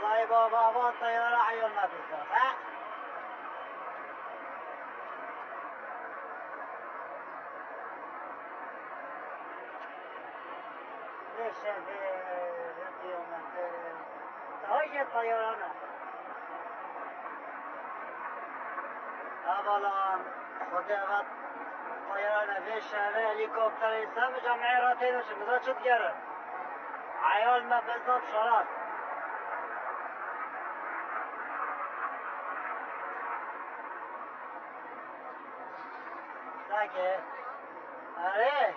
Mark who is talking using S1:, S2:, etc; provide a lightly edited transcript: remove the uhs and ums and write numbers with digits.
S1: والله بابا الطيارة عيون ما تزدر صح؟ ليش في يوم تهيئ الطيران أولا خدمت طيران فيش هليكوبتر سام جمعي راتين وش مزاد شد جرر عيال ما بالضبط شرط ساكت أريه